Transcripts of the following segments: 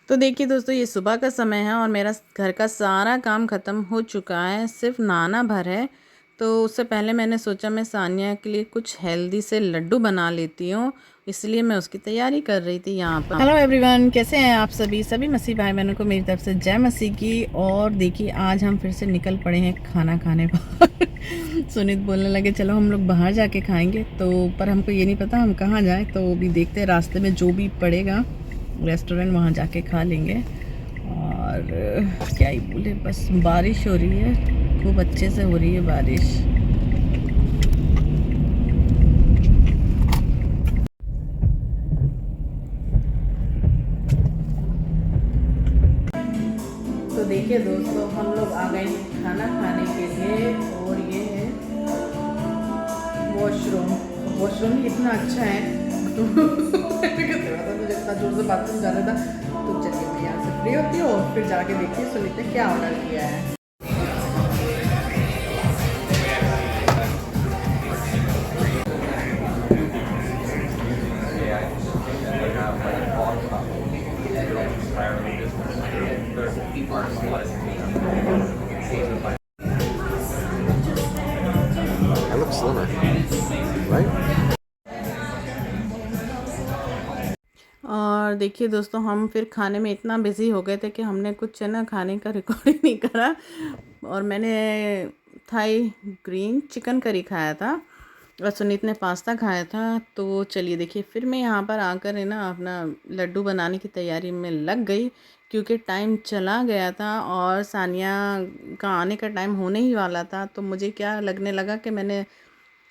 तो देखिए दोस्तों, ये सुबह का समय है और मेरा घर का सारा काम ख़त्म हो चुका है, सिर्फ नहाना भर है। तो उससे पहले मैंने सोचा मैं सानिया के लिए कुछ हेल्दी से लड्डू बना लेती हूँ, इसलिए मैं उसकी तैयारी कर रही थी यहाँ पर। हेलो एवरीवन, कैसे हैं आप सभी मसीह भाई बहनों को मेरी तरफ से जय मसीह की। और देखिए आज हम फिर से निकल पड़े हैं खाना खाने पर। सुनीत बोलने लगे चलो हम लोग बाहर जाके खाएंगे, तो पर हमको ये नहीं पता हम कहाँ जाएँ, तो अभी देखते हैं रास्ते में जो भी पड़ेगा रेस्टोरेंट वहाँ जाके खा लेंगे। और क्या ही बोले, बस बारिश हो रही है, खूब अच्छे से हो रही है बारिश। तो देखिए दोस्तों, हम लोग आ गए हैं खाना खाने के लिए और ये है वॉशरूम। वॉशरूम इतना अच्छा है तो मुझे इतना जोर से बाथरूम जाना था, तो चलिए मैं यहाँ से फ्री होती हूँ और फिर जाके देखती हूँ सुनीत ने क्या ऑर्डर किया है। I look slimmer, right? और देखिए दोस्तों, हम फिर खाने में इतना बिज़ी हो गए थे कि हमने कुछ है ना खाने का रिकॉर्ड ही नहीं करा। और मैंने थाई ग्रीन चिकन करी खाया था और सुनीत ने पास्ता खाया था। तो चलिए देखिए, फिर मैं यहाँ पर आकर है ना अपना लड्डू बनाने की तैयारी में लग गई, क्योंकि टाइम चला गया था और सानिया का आने का टाइम होने ही वाला था। तो मुझे क्या लगने लगा कि मैंने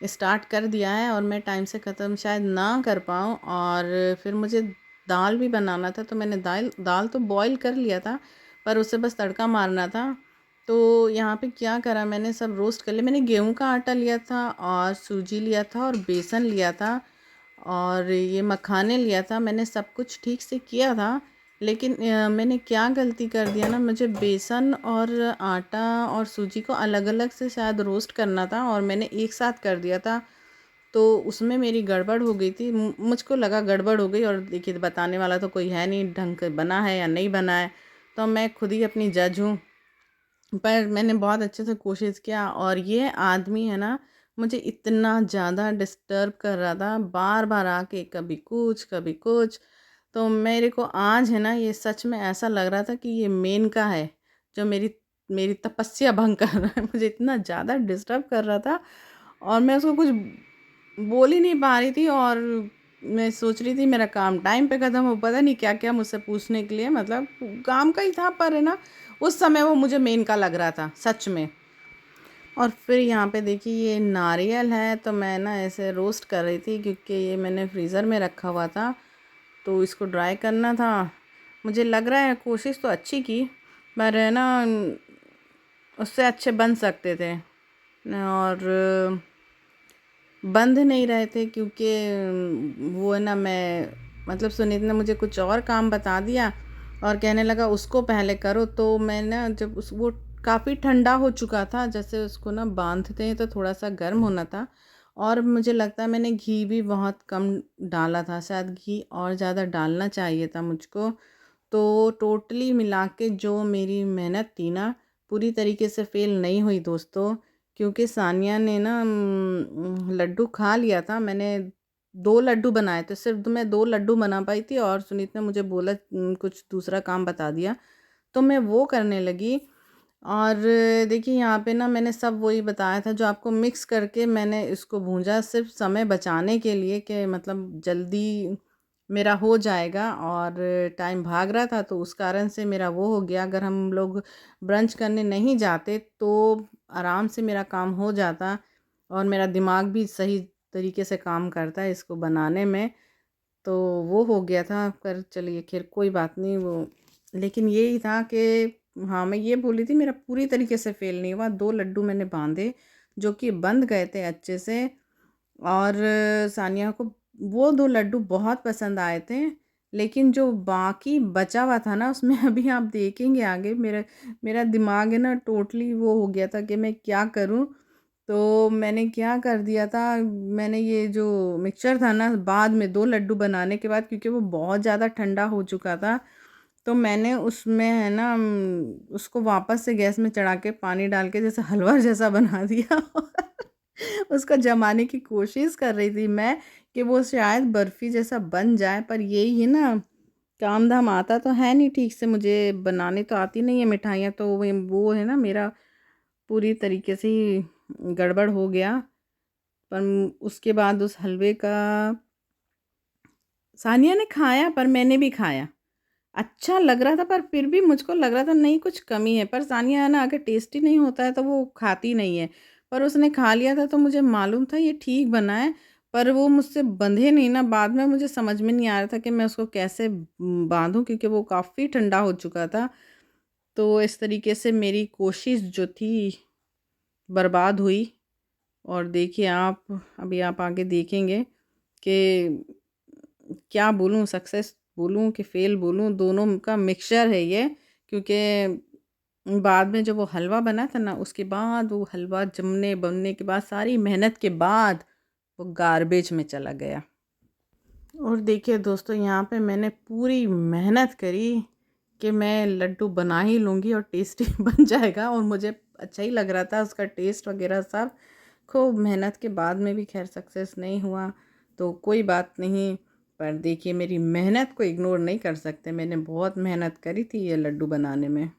स्टार्ट कर दिया है और मैं टाइम से ख़त्म शायद ना कर पाऊँ। और फिर मुझे दाल भी बनाना था, तो मैंने दाल दाल तो बॉईल कर लिया था, पर उसे बस तड़का मारना था। तो यहाँ पे क्या करा, मैंने सब रोस्ट कर लिया। मैंने गेहूं का आटा लिया था और सूजी लिया था और बेसन लिया था और ये मखाने लिया था। मैंने सब कुछ ठीक से किया था, लेकिन मैंने क्या गलती कर दिया ना, मुझे बेसन और आटा और सूजी को अलग अलग से शायद रोस्ट करना था और मैंने एक साथ कर दिया था। तो उसमें मेरी गड़बड़ हो गई थी, मुझको लगा गड़बड़ हो गई। और देखिए, बताने वाला तो कोई है नहीं, ढंग से बना है या नहीं बना है, तो मैं खुद ही अपनी जज हूँ। पर मैंने बहुत अच्छे से कोशिश किया और ये आदमी है ना, मुझे इतना ज़्यादा डिस्टर्ब कर रहा था, बार बार आके कभी कुछ कभी कुछ। तो मेरे को आज है ना, ये सच में ऐसा लग रहा था कि ये मेनका है जो मेरी मेरी तपस्या भंग कर रहा है। मुझे इतना ज़्यादा डिस्टर्ब कर रहा था और मैं उसको कुछ बोल ही नहीं पा रही थी। और मैं सोच रही थी मेरा काम टाइम पे ख़त्म हो, पता नहीं क्या क्या मुझसे पूछने के लिए, मतलब काम का ही था, पर है ना उस समय वो मुझे मेन का लग रहा था सच में। और फिर यहाँ पे देखिए ये नारियल है, तो मैं ना ऐसे रोस्ट कर रही थी क्योंकि ये मैंने फ्रीज़र में रखा हुआ था, तो इसको ड्राई करना था। मुझे लग रहा है कोशिश तो अच्छी की, पर है ना उससे अच्छे बन सकते थे और बंध नहीं रहे थे, क्योंकि वो है ना, मैं मतलब सुनीत ने मुझे कुछ और काम बता दिया और कहने लगा उसको पहले करो। तो मैं ना जब उस वो काफ़ी ठंडा हो चुका था, जैसे उसको ना बांधते हैं तो थोड़ा सा गर्म होना था। और मुझे लगता है मैंने घी भी बहुत कम डाला था, शायद घी और ज़्यादा डालना चाहिए था मुझको। तो टोटली मिला के जो मेरी मेहनत थी ना, पूरी तरीके से फ़ेल नहीं हुई दोस्तों, क्योंकि सानिया ने ना लड्डू खा लिया था। मैंने 2 लड्डू बनाए थे, सिर्फ़ मैं 2 लड्डू बना पाई थी और सुनीत ने मुझे बोला कुछ दूसरा काम बता दिया, तो मैं वो करने लगी। और देखिए यहाँ पे ना मैंने सब वही बताया था जो आपको, मिक्स करके मैंने इसको भूंजा सिर्फ समय बचाने के लिए, कि मतलब जल्दी मेरा हो जाएगा और टाइम भाग रहा था, तो उस कारण से मेरा वो हो गया। अगर हम लोग ब्रंच करने नहीं जाते तो आराम से मेरा काम हो जाता और मेरा दिमाग भी सही तरीके से काम करता है इसको बनाने में। तो वो हो गया था, पर चलिए खैर कोई बात नहीं। वो लेकिन यही था कि हाँ, मैं ये बोली थी मेरा पूरी तरीके से फ़ेल नहीं हुआ। 2 लड्डू मैंने बाँधे जो कि बंध गए थे अच्छे से। और सानिया को वो 2 लड्डू बहुत पसंद आए थे, लेकिन जो बाकी बचा हुआ था ना उसमें अभी आप देखेंगे आगे, मेरा मेरा दिमाग है ना टोटली वो हो गया था कि मैं क्या करूं। तो मैंने क्या कर दिया था, मैंने ये जो मिक्सचर था ना, बाद में 2 लड्डू बनाने के बाद, क्योंकि वो बहुत ज़्यादा ठंडा हो चुका था, तो मैंने उसमें है ना उसको वापस से गैस में चढ़ा के पानी डाल के जैसे हलवा जैसा बना दिया। उसको जमाने की कोशिश कर रही थी मैं कि वो शायद बर्फ़ी जैसा बन जाए, पर यही है ना, काम धाम आता तो है नहीं ठीक से, मुझे बनाने तो आती नहीं है मिठाइयाँ, तो वो है ना मेरा पूरी तरीके से ही गड़बड़ हो गया। पर उसके बाद उस हलवे का सानिया ने खाया, पर मैंने भी खाया। अच्छा लग रहा था, पर फिर भी मुझको लग रहा था नहीं कुछ कमी है, पर सानिया है ना अगर टेस्टी नहीं होता है तो वो खाती नहीं है। पर उसने खा लिया था तो मुझे मालूम था ये ठीक बना है, पर वो मुझसे बंधे नहीं ना, बाद में मुझे समझ में नहीं आ रहा था कि मैं उसको कैसे बांधूँ, क्योंकि वो काफ़ी ठंडा हो चुका था। तो इस तरीके से मेरी कोशिश जो थी बर्बाद हुई। और देखिए आप, अभी आप आगे देखेंगे कि क्या बोलूँ, सक्सेस बोलूँ कि फ़ेल बोलूँ, दोनों का मिक्सचर है ये। क्योंकि बाद में जब वो हलवा बना था ना, उसके बाद वो हलवा जमने बनने के बाद सारी मेहनत के बाद वो गार्बेज में चला गया। और देखिए दोस्तों, यहाँ पे मैंने पूरी मेहनत करी कि मैं लड्डू बना ही लूँगी और टेस्टी बन जाएगा, और मुझे अच्छा ही लग रहा था उसका टेस्ट वगैरह सब। खूब मेहनत के बाद में भी खैर सक्सेस नहीं हुआ तो कोई बात नहीं, पर देखिए मेरी मेहनत को इग्नोर नहीं कर सकते, मैंने बहुत मेहनत करी थी ये लड्डू बनाने में।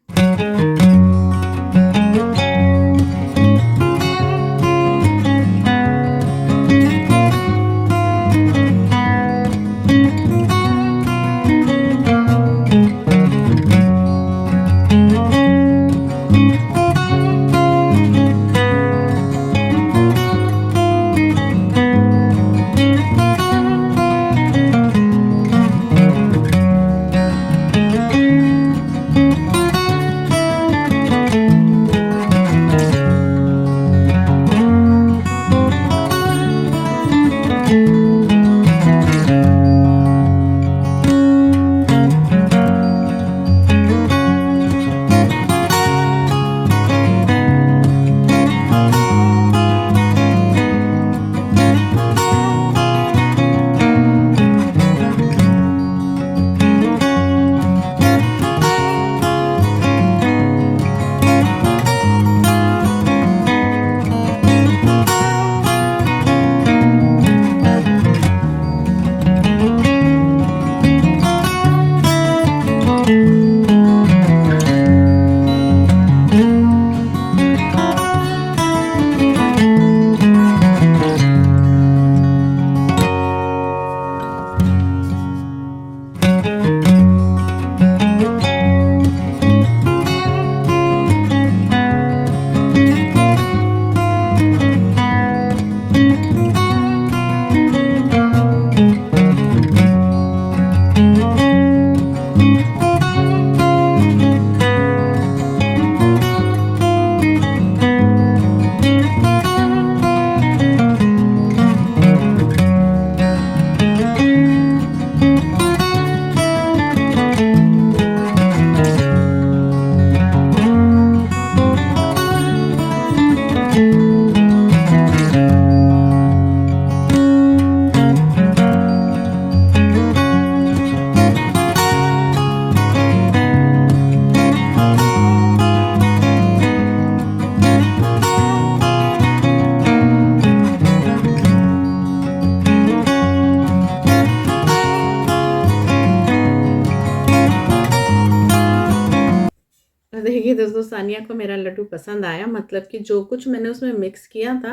देखिए दोस्तों, सानिया को मेरा लड्डू पसंद आया, मतलब कि जो कुछ मैंने उसमें मिक्स किया था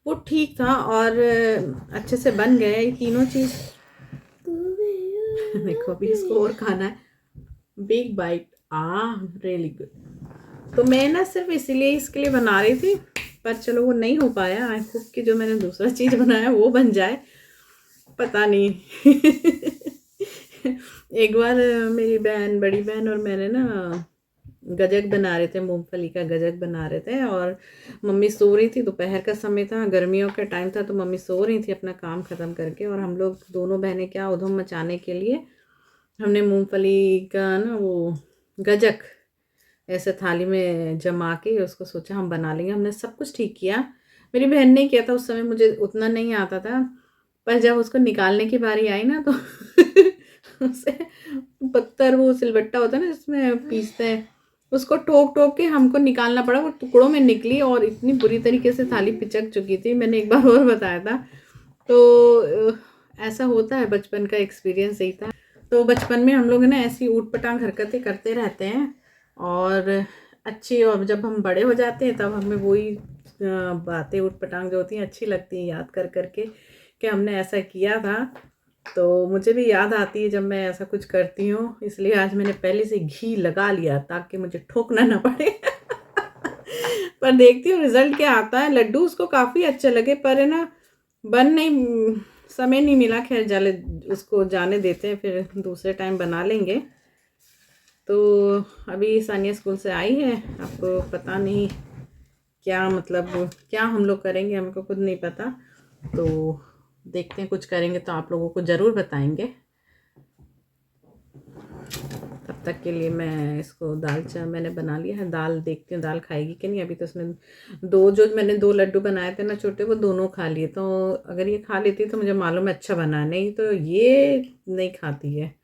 वो ठीक था और अच्छे से बन गए ये तीनों चीज़। देखो अभी इसको और खाना है, बिग बाइट, रियली गुड। तो मैं ना सिर्फ इसीलिए इसके लिए बना रही थी, पर चलो वो नहीं हो पाया। आई होप कि जो मैंने दूसरा चीज़ बनाया वो बन जाए, पता नहीं। एक बार मेरी बहन, बड़ी बहन और मैंने ना गजक बना रहे थे, मूंगफली का गजक बना रहे थे, और मम्मी सो रही थी, दोपहर का समय था, गर्मियों का टाइम था, तो मम्मी सो रही थी अपना काम ख़त्म करके, और हम लोग दोनों बहनें क्या उधम मचाने के लिए हमने मूंगफली का ना वो गजक ऐसे थाली में जमा के उसको सोचा हम बना लेंगे। हमने सब कुछ ठीक किया, मेरी बहन ने किया था, उस समय मुझे उतना नहीं आता था, पर जब उसको निकालने की बारी आई ना तो उसे पत्थर, वो सिलबट्टा होता है ना जिसमें पीसते हैं, उसको ठोक ठोक के हमको निकालना पड़ा। वो टुकड़ों में निकली और इतनी बुरी तरीके से थाली पिचक चुकी थी। मैंने एक बार और बताया था। तो ऐसा होता है, बचपन का एक्सपीरियंस यही था। तो बचपन में हम लोग ना ऐसी ऊट पटांग हरकतें करते रहते हैं और अच्छी, और जब हम बड़े हो जाते हैं तब हमें वही बातें ऊट पटांग जो होती हैं अच्छी लगती हैं याद कर करके कि हमने ऐसा किया था। तो मुझे भी याद आती है जब मैं ऐसा कुछ करती हूँ, इसलिए आज मैंने पहले से घी लगा लिया ताकि मुझे ठोकना ना पड़े। पर देखती हूँ रिजल्ट क्या आता है। लड्डू उसको काफ़ी अच्छे लगे, पर है ना बन नहीं, समय नहीं मिला। खैर जाले उसको जाने देते हैं, फिर दूसरे टाइम बना लेंगे। तो अभी सानिया स्कूल से आई है, आपको पता नहीं क्या मतलब क्या हम लोग करेंगे, हमको खुद नहीं पता। तो देखते हैं, कुछ करेंगे तो आप लोगों को ज़रूर बताएंगे। तब तक के लिए मैं इसको मैंने बना लिया है दाल। देखती हूँ दाल खाएगी कि नहीं। अभी तो उसने मैंने 2 लड्डू बनाए थे ना छोटे, वो दोनों खा लिए। तो अगर ये खा लेती तो मुझे मालूम है अच्छा बना, नहीं तो ये नहीं खाती है।